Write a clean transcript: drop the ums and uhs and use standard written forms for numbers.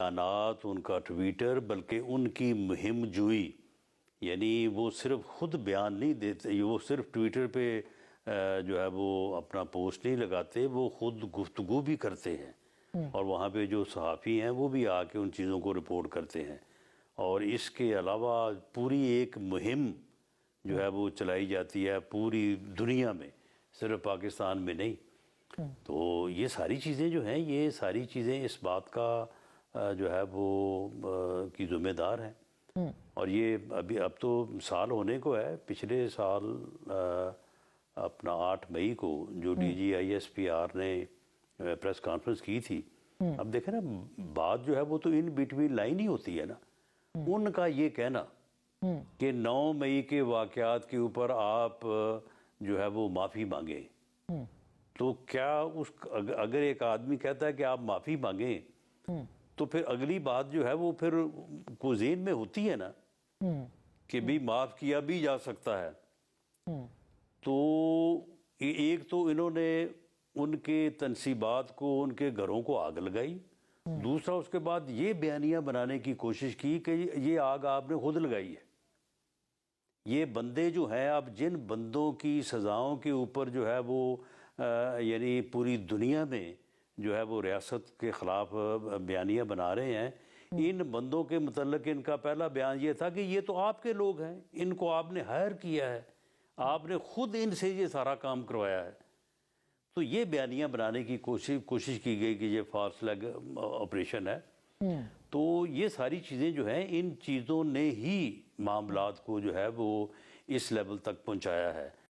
بیانات، ان کا ٹویٹر، بلکہ ان کی مہم جوئی، یعنی وہ صرف خود بیان نہیں دیتے، وہ صرف ٹویٹر پہ جو ہے وہ اپنا پوسٹ نہیں لگاتے، وہ خود گفتگو بھی کرتے ہیں، اور وہاں پہ جو صحافی ہیں وہ بھی آ کے ان چیزوں کو رپورٹ کرتے ہیں، اور اس کے علاوہ پوری ایک مہم جو ہے وہ چلائی جاتی ہے پوری دنیا میں، صرف پاکستان میں نہیں۔ تو یہ ساری چیزیں جو ہیں، یہ ساری چیزیں اس بات کا جو ہے وہ کی ذمہ دار ہیں، اور یہ اب تو سال ہونے کو ہے۔ پچھلے سال اپنا 8 مئی کو جو D G I S P R نے پریس کانفرنس کی تھی، اب دیکھیں نا، بات جو ہے وہ تو ان بٹوین لائن ہی ہوتی ہے نا۔ ان کا یہ کہنا کہ 9 مئی کے واقعات کے اوپر آپ جو ہے وہ معافی مانگیں، تو کیا اگر ایک آدمی کہتا ہے کہ آپ معافی مانگیں، تو پھر اگلی بات جو ہے وہ پھر کو ذہن میں ہوتی ہے نا کہ بھی معاف کیا بھی جا سکتا ہے۔ تو ایک تو انہوں نے ان کے تنصیبات کو، ان کے گھروں کو آگ لگائی، دوسرا اس کے بعد یہ بیانیہ بنانے کی کوشش کی کہ یہ آگ آپ نے خود لگائی ہے۔ یہ بندے جو ہیں، اب جن بندوں کی سزاؤں کے اوپر جو ہے وہ یعنی پوری دنیا میں جو ہے وہ ریاست کے خلاف بیانیہ بنا رہے ہیں، ان بندوں کے متعلق ان کا پہلا بیان یہ تھا کہ یہ تو آپ کے لوگ ہیں، ان کو آپ نے ہائر کیا ہے، آپ نے خود ان سے یہ سارا کام کروایا ہے۔ تو یہ بیانیہ بنانے کی کوشش کی گئی کہ یہ فالس فلیگ آپریشن ہے۔ تو یہ ساری چیزیں جو ہیں، ان چیزوں نے ہی معاملات کو جو ہے وہ اس لیول تک پہنچایا ہے۔